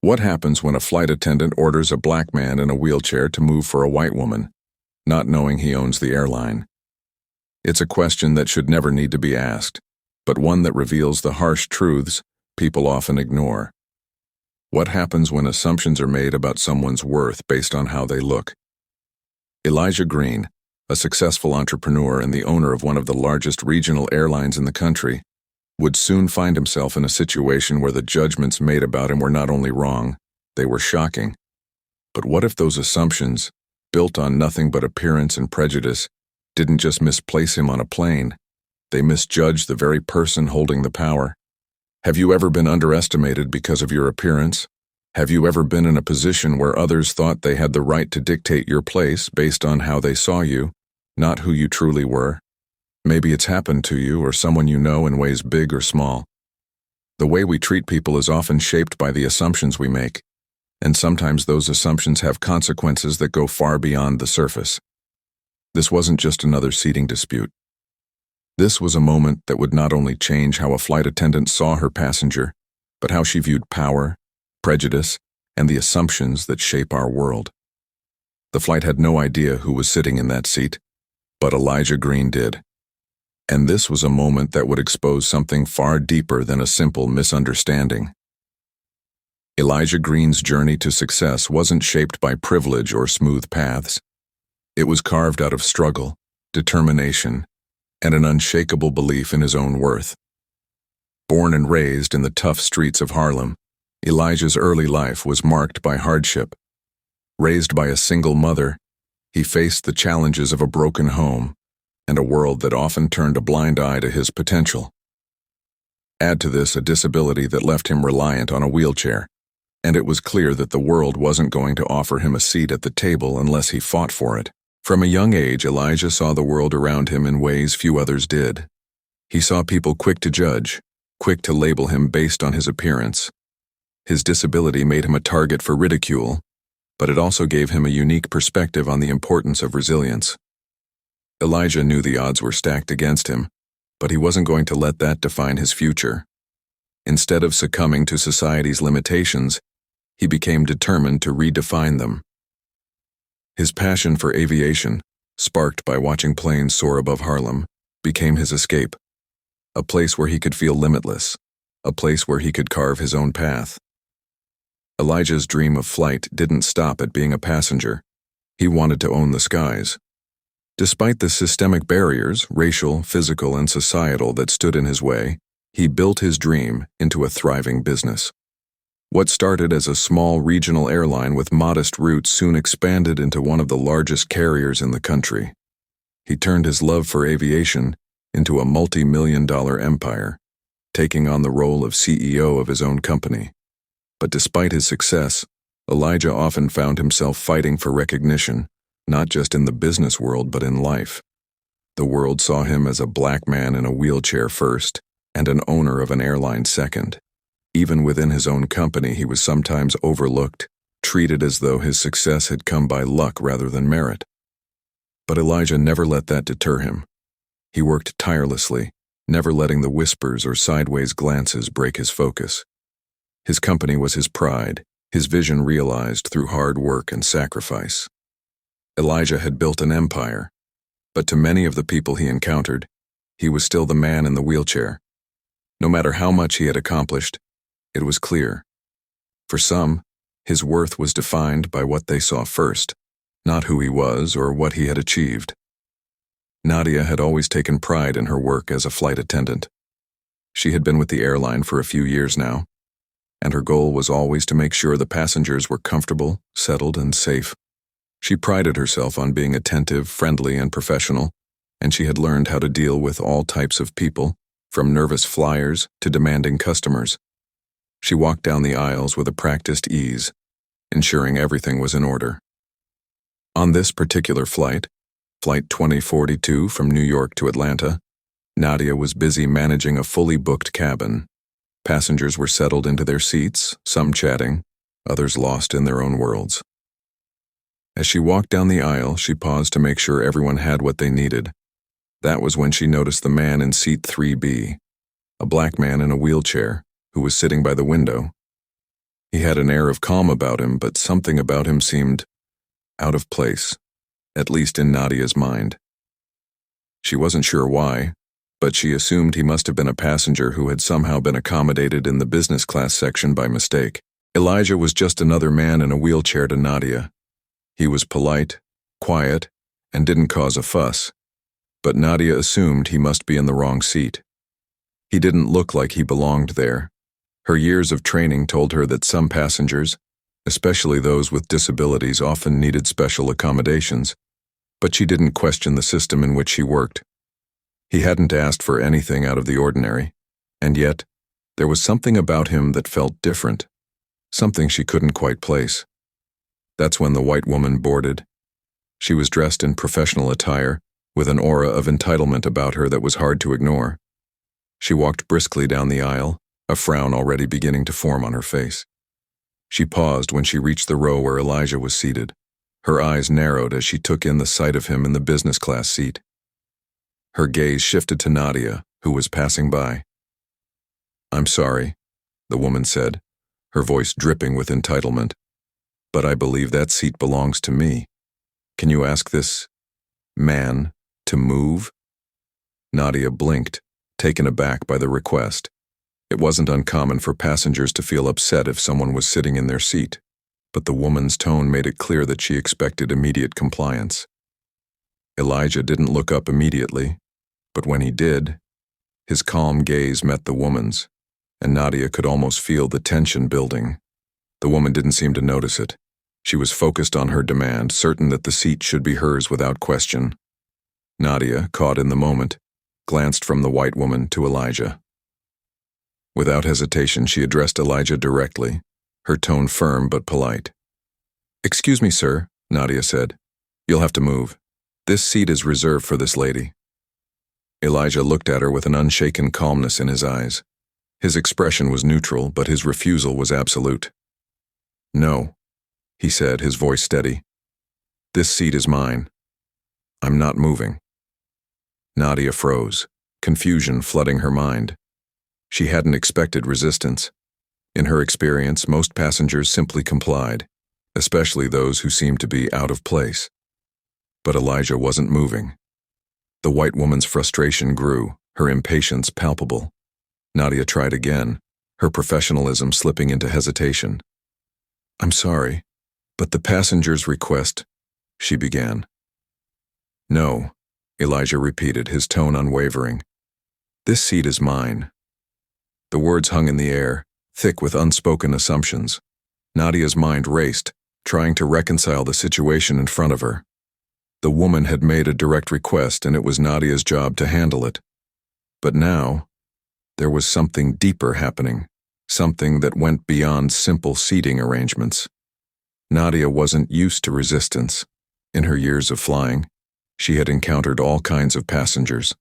What happens when a flight attendant orders a black man in a wheelchair to move for a white woman, not knowing he owns the airline? It's a question that should never need to be asked, but one that reveals the harsh truths people often ignore. What happens when assumptions are made about someone's worth based on how they look? Elijah Green, a successful entrepreneur and the owner of one of the largest regional airlines in the country, would soon find himself in a situation where the judgments made about him were not only wrong, they were shocking. But what if those assumptions, built on nothing but appearance and prejudice, didn't just misplace him on a plane? They misjudged the very person holding the power. Have you ever been underestimated because of your appearance? Have you ever been in a position where others thought they had the right to dictate your place based on how they saw you, not who you truly were? Maybe it's happened to you or someone you know in ways big or small. The way we treat people is often shaped by the assumptions we make, and sometimes those assumptions have consequences that go far beyond the surface. This wasn't just another seating dispute. This was a moment that would not only change how a flight attendant saw her passenger, but how she viewed power, prejudice, and the assumptions that shape our world. The flight had no idea who was sitting in that seat, but Elijah Green did. And this was a moment that would expose something far deeper than a simple misunderstanding. Elijah Green's journey to success wasn't shaped by privilege or smooth paths. It was carved out of struggle, determination, and an unshakable belief in his own worth. Born and raised in the tough streets of Harlem, Elijah's early life was marked by hardship. Raised by a single mother, he faced the challenges of a broken home and a world that often turned a blind eye to his potential. Add to this a disability that left him reliant on a wheelchair, and it was clear that the world wasn't going to offer him a seat at the table unless he fought for it. From a young age, Elijah saw the world around him in ways few others did. He saw people quick to judge, quick to label him based on his appearance. His disability made him a target for ridicule, but it also gave him a unique perspective on the importance of resilience. Elijah knew the odds were stacked against him, but he wasn't going to let that define his future. Instead of succumbing to society's limitations, he became determined to redefine them. His passion for aviation, sparked by watching planes soar above Harlem, became his escape. A place where he could feel limitless, a place where he could carve his own path. Elijah's dream of flight didn't stop at being a passenger. He wanted to own the skies. Despite the systemic barriers, racial, physical, and societal that stood in his way, he built his dream into a thriving business. What started as a small regional airline with modest roots soon expanded into one of the largest carriers in the country. He turned his love for aviation into a multi-million-dollar empire, taking on the role of CEO of his own company. But despite his success, Elijah often found himself fighting for recognition, not just in the business world but in life. The world saw him as a black man in a wheelchair first, and an owner of an airline second. Even within his own company, he was sometimes overlooked, treated as though his success had come by luck rather than merit. But Elijah never let that deter him. He worked tirelessly, never letting the whispers or sideways glances break his focus. His company was his pride, his vision realized through hard work and sacrifice. Elijah had built an empire, but to many of the people he encountered, he was still the man in the wheelchair. No matter how much he had accomplished, it was clear. For some, his worth was defined by what they saw first, not who he was or what he had achieved. Nadia had always taken pride in her work as a flight attendant. She had been with the airline for a few years now, and her goal was always to make sure the passengers were comfortable, settled, and safe. She prided herself on being attentive, friendly, and professional, and she had learned how to deal with all types of people, from nervous flyers to demanding customers. She walked down the aisles with a practiced ease, ensuring everything was in order. On this particular flight, Flight 2042 from New York to Atlanta, Nadia was busy managing a fully booked cabin. Passengers were settled into their seats, some chatting, others lost in their own worlds. As she walked down the aisle, she paused to make sure everyone had what they needed. That was when she noticed the man in seat 3B, a black man in a wheelchair, who was sitting by the window. He had an air of calm about him, but something about him seemed out of place, at least in Nadia's mind. She wasn't sure why, but she assumed he must have been a passenger who had somehow been accommodated in the business class section by mistake. Elijah was just another man in a wheelchair to Nadia. He was polite, quiet, and didn't cause a fuss, but Nadia assumed he must be in the wrong seat. He didn't look like he belonged there. Her years of training told her that some passengers, especially those with disabilities, often needed special accommodations, but she didn't question the system in which she worked. He hadn't asked for anything out of the ordinary, and yet there was something about him that felt different, something she couldn't quite place. That's when the white woman boarded. She was dressed in professional attire, with an aura of entitlement about her that was hard to ignore. She walked briskly down the aisle, a frown already beginning to form on her face. She paused when she reached the row where Elijah was seated. Her eyes narrowed as she took in the sight of him in the business class seat. Her gaze shifted to Nadia, who was passing by. "I'm sorry," the woman said, her voice dripping with entitlement, "but I believe that seat belongs to me. Can you ask this man to move?" Nadia blinked, taken aback by the request. It wasn't uncommon for passengers to feel upset if someone was sitting in their seat, but the woman's tone made it clear that she expected immediate compliance. Elijah didn't look up immediately, but when he did, his calm gaze met the woman's, and Nadia could almost feel the tension building. The woman didn't seem to notice it. She was focused on her demand, certain that the seat should be hers without question. Nadia, caught in the moment, glanced from the white woman to Elijah. Without hesitation, she addressed Elijah directly, her tone firm but polite. "Excuse me, sir," Nadia said. "You'll have to move. This seat is reserved for this lady." Elijah looked at her with an unshaken calmness in his eyes. His expression was neutral, but his refusal was absolute. "No," he said, his voice steady. "This seat is mine. I'm not moving." Nadia froze, confusion flooding her mind. She hadn't expected resistance. In her experience, most passengers simply complied, especially those who seemed to be out of place. But Elijah wasn't moving. The white woman's frustration grew, her impatience palpable. Nadia tried again, her professionalism slipping into hesitation. "I'm sorry, but the passenger's request," she began. "No," Elijah repeated, his tone unwavering. "This seat is mine." The words hung in the air, thick with unspoken assumptions. Nadia's mind raced, trying to reconcile the situation in front of her. The woman had made a direct request, and it was Nadia's job to handle it. But now, there was something deeper happening, something that went beyond simple seating arrangements. Nadia wasn't used to resistance. In her years of flying, she had encountered all kinds of passengers,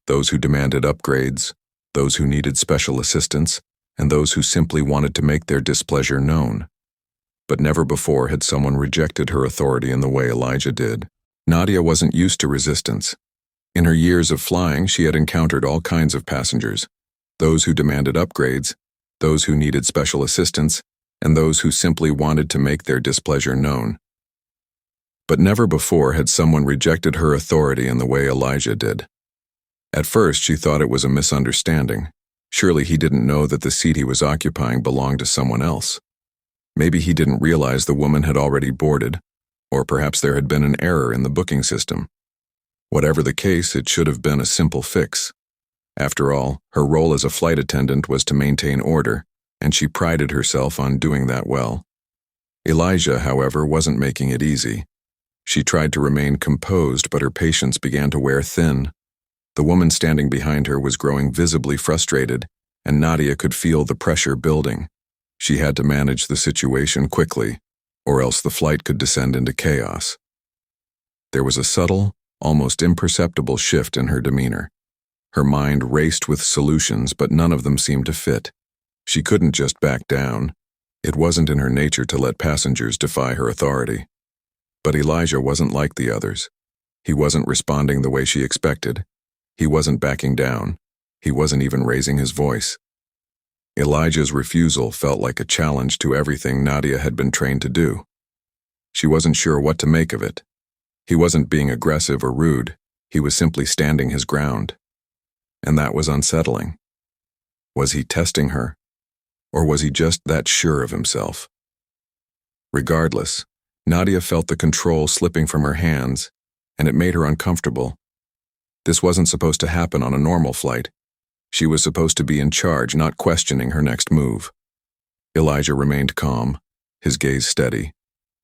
those who demanded upgrades, those who needed special assistance, and those who simply wanted to make their displeasure known. But never before had someone rejected her authority in the way Elijah did. Nadia wasn't used to resistance. In her years of flying, she had encountered all kinds of passengers, those who demanded upgrades, those who needed special assistance, and those who simply wanted to make their displeasure known. But never before had someone rejected her authority in the way Elijah did. At first, she thought it was a misunderstanding. Surely he didn't know that the seat he was occupying belonged to someone else. Maybe he didn't realize the woman had already boarded, or perhaps there had been an error in the booking system. Whatever the case, it should have been a simple fix. After all, her role as a flight attendant was to maintain order, and she prided herself on doing that well. Elijah, however, wasn't making it easy. She tried to remain composed, but her patience began to wear thin. The woman standing behind her was growing visibly frustrated, and Nadia could feel the pressure building. She had to manage the situation quickly, or else the flight could descend into chaos. There was a subtle, almost imperceptible shift in her demeanor. Her mind raced with solutions, but none of them seemed to fit. She couldn't just back down. It wasn't in her nature to let passengers defy her authority. But Elijah wasn't like the others. He wasn't responding the way she expected. He wasn't backing down. He wasn't even raising his voice. Elijah's refusal felt like a challenge to everything Nadia had been trained to do. She wasn't sure what to make of it. He wasn't being aggressive or rude, he was simply standing his ground. And that was unsettling. Was he testing her? Or was he just that sure of himself? Regardless, Nadia felt the control slipping from her hands, and it made her uncomfortable. This wasn't supposed to happen on a normal flight. She was supposed to be in charge, not questioning her next move. Elijah remained calm, his gaze steady,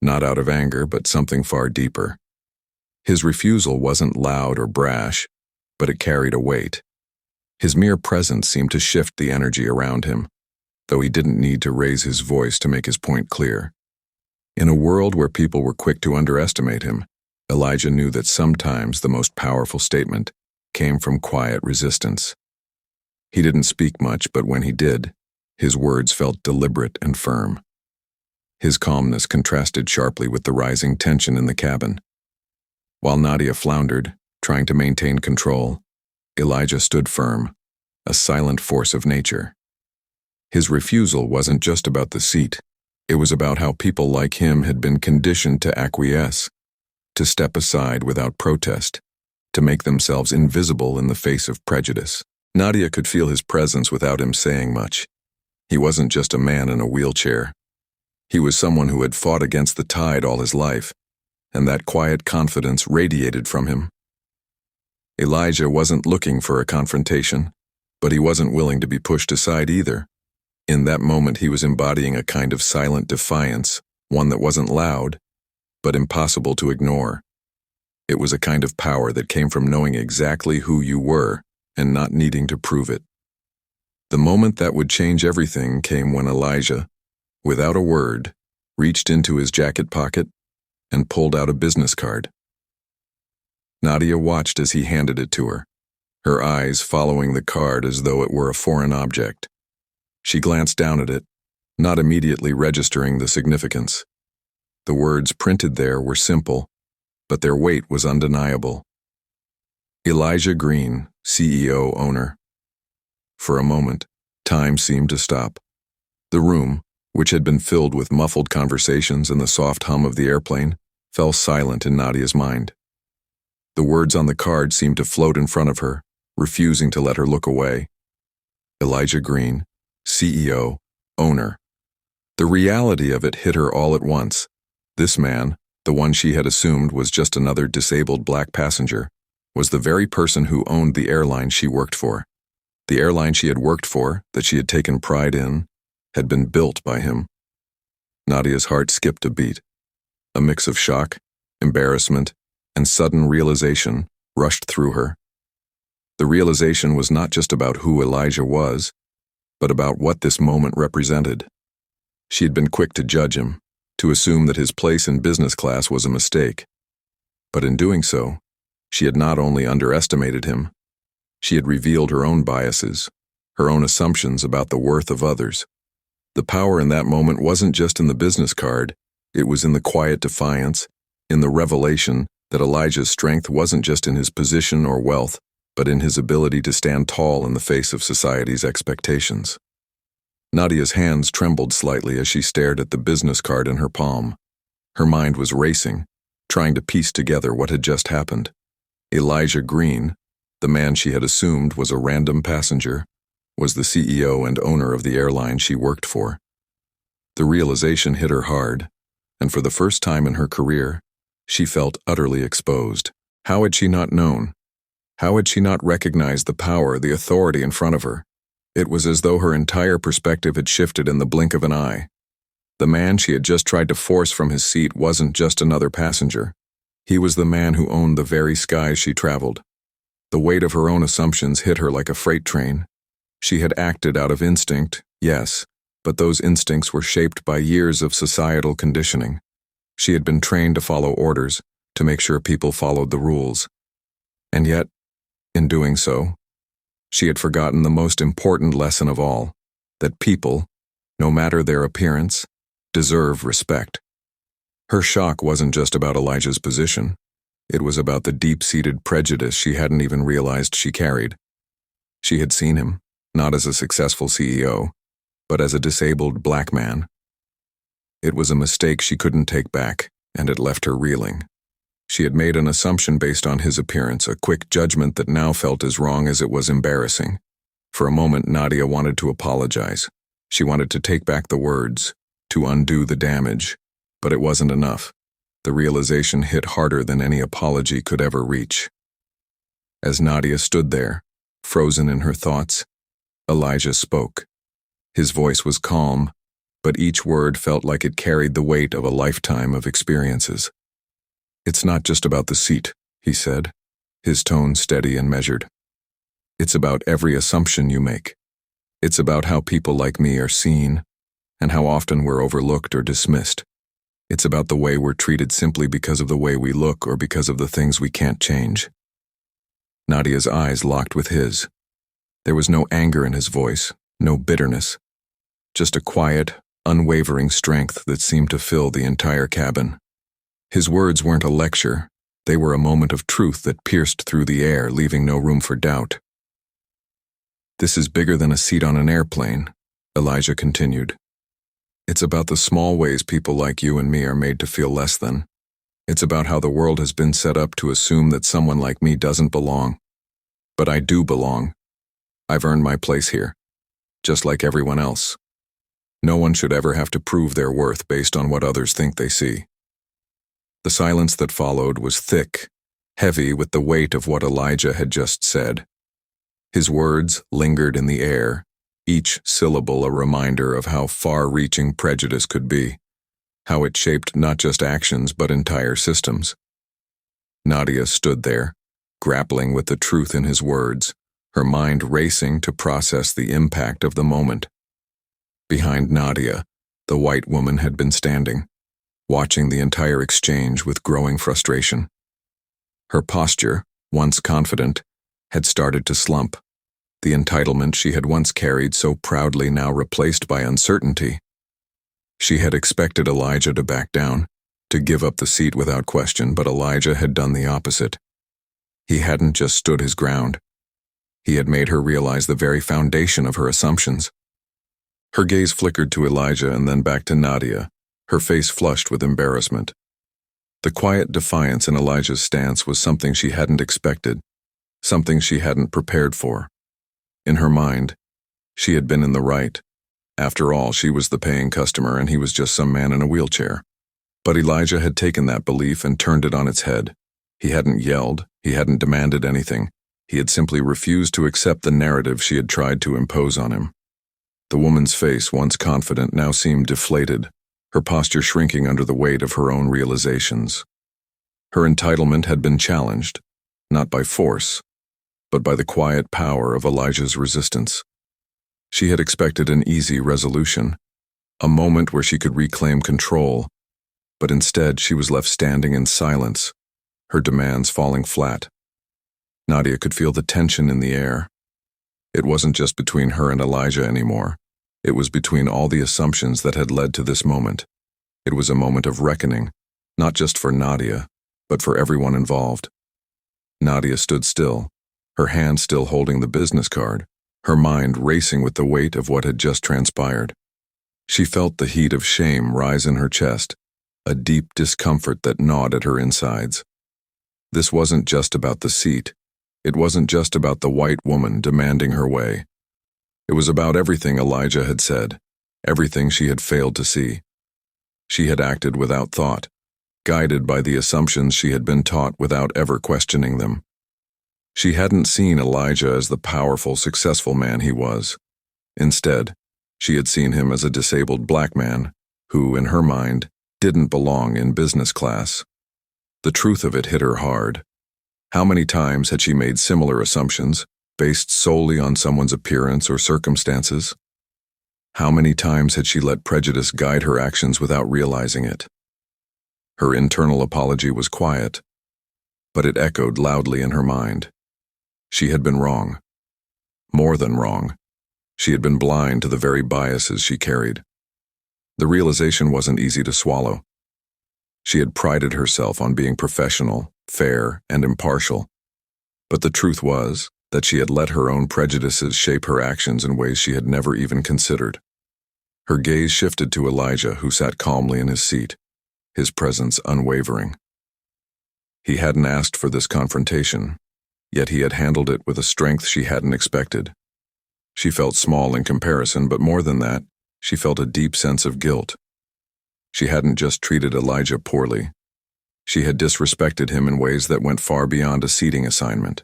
not out of anger, but something far deeper. His refusal wasn't loud or brash, but it carried a weight. His mere presence seemed to shift the energy around him, though he didn't need to raise his voice to make his point clear. In a world where people were quick to underestimate him, Elijah knew that sometimes the most powerful statement came from quiet resistance. He didn't speak much, but when he did, his words felt deliberate and firm. His calmness contrasted sharply with the rising tension in the cabin. While Nadia floundered, trying to maintain control, Elijah stood firm, a silent force of nature. His refusal wasn't just about the seat, it was about how people like him had been conditioned to acquiesce, to step aside without protest, to make themselves invisible in the face of prejudice. Nadia could feel his presence without him saying much. He wasn't just a man in a wheelchair. He was someone who had fought against the tide all his life, and that quiet confidence radiated from him. Elijah wasn't looking for a confrontation, but he wasn't willing to be pushed aside either. In that moment, he was embodying a kind of silent defiance, one that wasn't loud, but impossible to ignore. It was a kind of power that came from knowing exactly who you were and not needing to prove it. The moment that would change everything came when Elijah, without a word, reached into his jacket pocket and pulled out a business card. Nadia watched as he handed it to her, her eyes following the card as though it were a foreign object. She glanced down at it, not immediately registering the significance. The words printed there were simple, but their weight was undeniable. Elijah Green, CEO owner. For a moment, time seemed to stop. The room, which had been filled with muffled conversations and the soft hum of the airplane, fell silent in Nadia's mind. The words on the card seemed to float in front of her, refusing to let her look away. Elijah Green, CEO, owner. The reality of it hit her all at once. This man, the one she had assumed was just another disabled black passenger, was the very person who owned the airline she worked for. The airline she had worked for, that she had taken pride in, had been built by him. Nadia's heart skipped a beat. A mix of shock, embarrassment, and sudden realization rushed through her. The realization was not just about who Elijah was, but about what this moment represented. She had been quick to judge him, to assume that his place in business class was a mistake. But in doing so, she had not only underestimated him, she had revealed her own biases, her own assumptions about the worth of others. The power in that moment wasn't just in the business card, it was in the quiet defiance, in the revelation that Elijah's strength wasn't just in his position or wealth, but in his ability to stand tall in the face of society's expectations. Nadia's hands trembled slightly as she stared at the business card in her palm. Her mind was racing, trying to piece together what had just happened. Elijah Green, the man she had assumed was a random passenger, was the CEO and owner of the airline she worked for. The realization hit her hard, and for the first time in her career, she felt utterly exposed. How had she not known? How had she not recognized the power, the authority in front of her? It was as though her entire perspective had shifted in the blink of an eye. The man she had just tried to force from his seat wasn't just another passenger. He was the man who owned the very skies she traveled. The weight of her own assumptions hit her like a freight train. She had acted out of instinct, yes, but those instincts were shaped by years of societal conditioning. She had been trained to follow orders, to make sure people followed the rules. And yet, in doing so, she had forgotten the most important lesson of all, that people, no matter their appearance, deserve respect. Her shock wasn't just about Elijah's position. It was about the deep-seated prejudice she hadn't even realized she carried. She had seen him, not as a successful CEO, but as a disabled black man. It was a mistake she couldn't take back, and it left her reeling. She had made an assumption based on his appearance, a quick judgment that now felt as wrong as it was embarrassing. For a moment, Nadia wanted to apologize. She wanted to take back the words, to undo the damage, but it wasn't enough. The realization hit harder than any apology could ever reach. As Nadia stood there, frozen in her thoughts, Elijah spoke. His voice was calm, but each word felt like it carried the weight of a lifetime of experiences. "It's not just about the seat," he said, his tone steady and measured. "It's about every assumption you make. It's about how people like me are seen, and how often we're overlooked or dismissed. It's about the way we're treated simply because of the way we look or because of the things we can't change." Nadia's eyes locked with his. There was no anger in his voice, no bitterness, just a quiet, unwavering strength that seemed to fill the entire cabin. His words weren't a lecture, they were a moment of truth that pierced through the air, leaving no room for doubt. "This is bigger than a seat on an airplane," Elijah continued. "It's about the small ways people like you and me are made to feel less than. It's about how the world has been set up to assume that someone like me doesn't belong. But I do belong. I've earned my place here, just like everyone else. No one should ever have to prove their worth based on what others think they see." The silence that followed was thick, heavy with the weight of what Elijah had just said. His words lingered in the air, each syllable a reminder of how far-reaching prejudice could be, how it shaped not just actions but entire systems. Nadia stood there, grappling with the truth in his words, her mind racing to process the impact of the moment. Behind Nadia, the white woman had been standing, watching the entire exchange with growing frustration. Her posture, once confident, had started to slump, the entitlement she had once carried so proudly now replaced by uncertainty. She had expected Elijah to back down, to give up the seat without question, but Elijah had done the opposite. He hadn't just stood his ground. He had made her realize the very foundation of her assumptions. Her gaze flickered to Elijah and then back to Nadia, her face flushed with embarrassment. The quiet defiance in Elijah's stance was something she hadn't expected, something she hadn't prepared for. In her mind, she had been in the right. After all, she was the paying customer and he was just some man in a wheelchair. But Elijah had taken that belief and turned it on its head. He hadn't yelled, he hadn't demanded anything. He had simply refused to accept the narrative she had tried to impose on him. The woman's face, once confident, now seemed deflated, her posture shrinking under the weight of her own realizations. Her entitlement had been challenged, not by force, but by the quiet power of Elijah's resistance. She had expected an easy resolution, a moment where she could reclaim control, but instead she was left standing in silence, her demands falling flat. Nadia could feel the tension in the air. It wasn't just between her and Elijah anymore. It was between all the assumptions that had led to this moment. It was a moment of reckoning, not just for Nadia, but for everyone involved. Nadia stood still, her hand still holding the business card, her mind racing with the weight of what had just transpired. She felt the heat of shame rise in her chest, a deep discomfort that gnawed at her insides. This wasn't just about the seat. It wasn't just about the white woman demanding her way. It was about everything Elijah had said, everything she had failed to see. She had acted without thought, guided by the assumptions she had been taught without ever questioning them. She hadn't seen Elijah as the powerful, successful man he was. Instead, she had seen him as a disabled black man who, in her mind, didn't belong in business class. The truth of it hit her hard. How many times had she made similar assumptions, based solely on someone's appearance or circumstances? How many times had she let prejudice guide her actions without realizing it? Her internal apology was quiet, but it echoed loudly in her mind. She had been wrong. More than wrong. She had been blind to the very biases she carried. The realization wasn't easy to swallow. She had prided herself on being professional, fair, and impartial. But the truth was that she had let her own prejudices shape her actions in ways she had never even considered. Her gaze shifted to Elijah, who sat calmly in his seat, his presence unwavering. He hadn't asked for this confrontation, yet he had handled it with a strength she hadn't expected. She felt small in comparison, but more than that, she felt a deep sense of guilt. She hadn't just treated Elijah poorly. She had disrespected him in ways that went far beyond a seating assignment.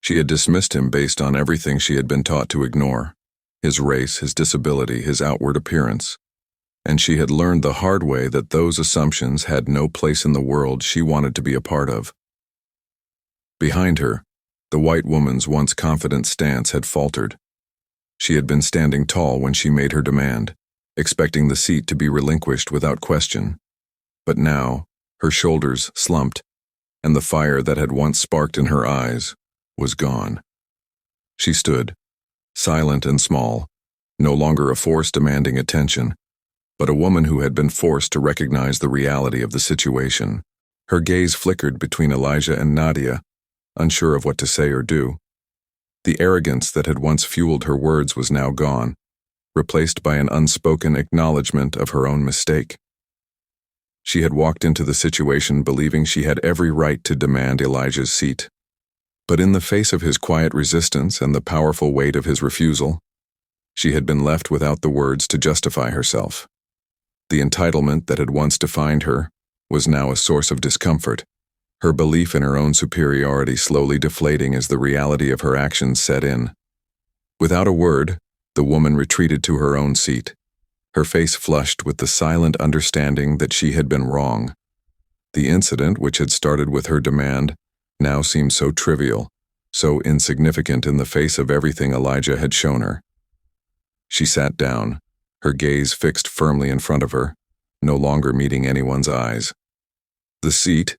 She had dismissed him based on everything she had been taught to ignore: his race, his disability, his outward appearance. And she had learned the hard way that those assumptions had no place in the world she wanted to be a part of. Behind her, the white woman's once confident stance had faltered. She had been standing tall when she made her demand, expecting the seat to be relinquished without question. But now, her shoulders slumped, and the fire that had once sparked in her eyes was gone. She stood, silent and small, no longer a force demanding attention, but a woman who had been forced to recognize the reality of the situation. Her gaze flickered between Elijah and Nadia, unsure of what to say or do. The arrogance that had once fueled her words was now gone, replaced by an unspoken acknowledgement of her own mistake. She had walked into the situation believing she had every right to demand Elijah's seat. But in the face of his quiet resistance and the powerful weight of his refusal, she had been left without the words to justify herself. The entitlement that had once defined her was now a source of discomfort, her belief in her own superiority slowly deflating as the reality of her actions set in. Without a word, the woman retreated to her own seat, her face flushed with the silent understanding that she had been wrong. The incident, which had started with her demand, now seemed so trivial, so insignificant in the face of everything Elijah had shown her. She sat down, her gaze fixed firmly in front of her, no longer meeting anyone's eyes. The seat,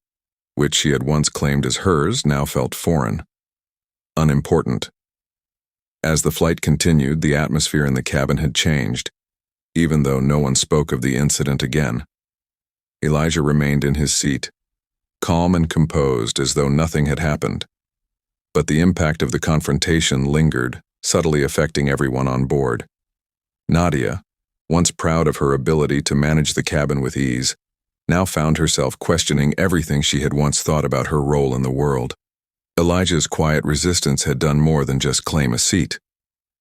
which she had once claimed as hers, now felt foreign, unimportant. As the flight continued, the atmosphere in the cabin had changed, even though no one spoke of the incident again. Elijah remained in his seat, calm and composed as though nothing had happened. But the impact of the confrontation lingered, subtly affecting everyone on board. Nadia, once proud of her ability to manage the cabin with ease, now found herself questioning everything she had once thought about her role in the world. Elijah's quiet resistance had done more than just claim a seat.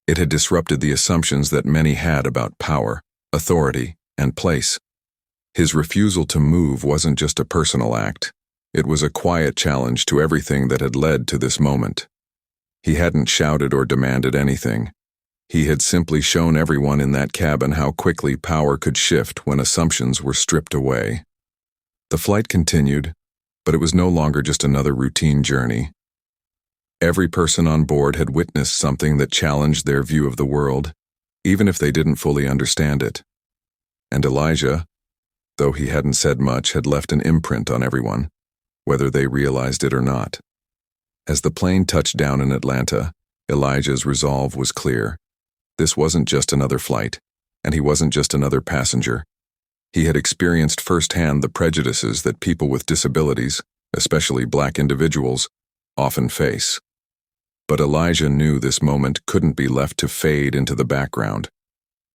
It had disrupted the assumptions that many had about power, authority, and place. His refusal to move wasn't just a personal act. It was a quiet challenge to everything that had led to this moment. He hadn't shouted or demanded anything. He had simply shown everyone in that cabin how quickly power could shift when assumptions were stripped away. The flight continued, but it was no longer just another routine journey. Every person on board had witnessed something that challenged their view of the world, even if they didn't fully understand it. And Elijah, though he hadn't said much, had left an imprint on everyone, whether they realized it or not. As the plane touched down in Atlanta, Elijah's resolve was clear. This wasn't just another flight, and he wasn't just another passenger. He had experienced firsthand the prejudices that people with disabilities, especially Black individuals, often face. But Elijah knew this moment couldn't be left to fade into the background.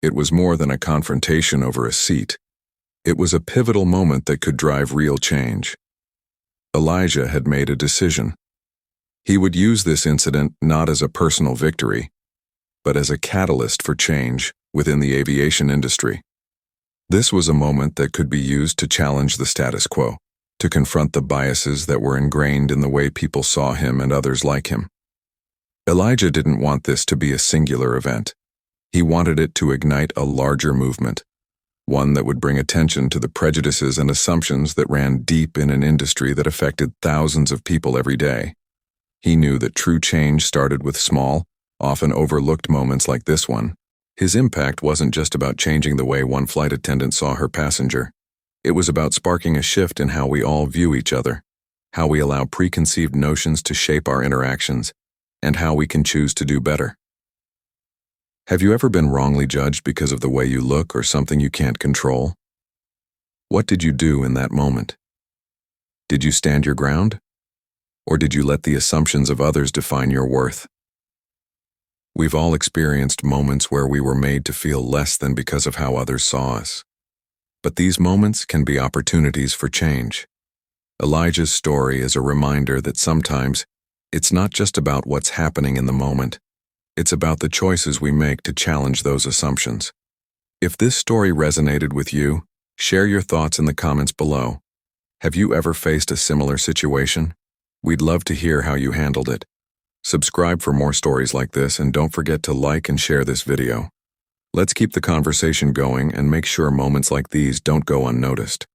It was more than a confrontation over a seat. It was a pivotal moment that could drive real change. Elijah had made a decision. He would use this incident not as a personal victory, but as a catalyst for change within the aviation industry. This was a moment that could be used to challenge the status quo, to confront the biases that were ingrained in the way people saw him and others like him. Elijah didn't want this to be a singular event. He wanted it to ignite a larger movement, one that would bring attention to the prejudices and assumptions that ran deep in an industry that affected thousands of people every day. He knew that true change started with small, often overlooked moments like this one. His impact wasn't just about changing the way one flight attendant saw her passenger. It was about sparking a shift in how we all view each other, how we allow preconceived notions to shape our interactions, and how we can choose to do better. Have you ever been wrongly judged because of the way you look or something you can't control? What did you do in that moment? Did you stand your ground? Or did you let the assumptions of others define your worth? We've all experienced moments where we were made to feel less than because of how others saw us. But these moments can be opportunities for change. Elijah's story is a reminder that sometimes it's not just about what's happening in the moment, it's about the choices we make to challenge those assumptions. If this story resonated with you, share your thoughts in the comments below. Have you ever faced a similar situation? We'd love to hear how you handled it. Subscribe for more stories like this and don't forget to like and share this video. Let's keep the conversation going and make sure moments like these don't go unnoticed.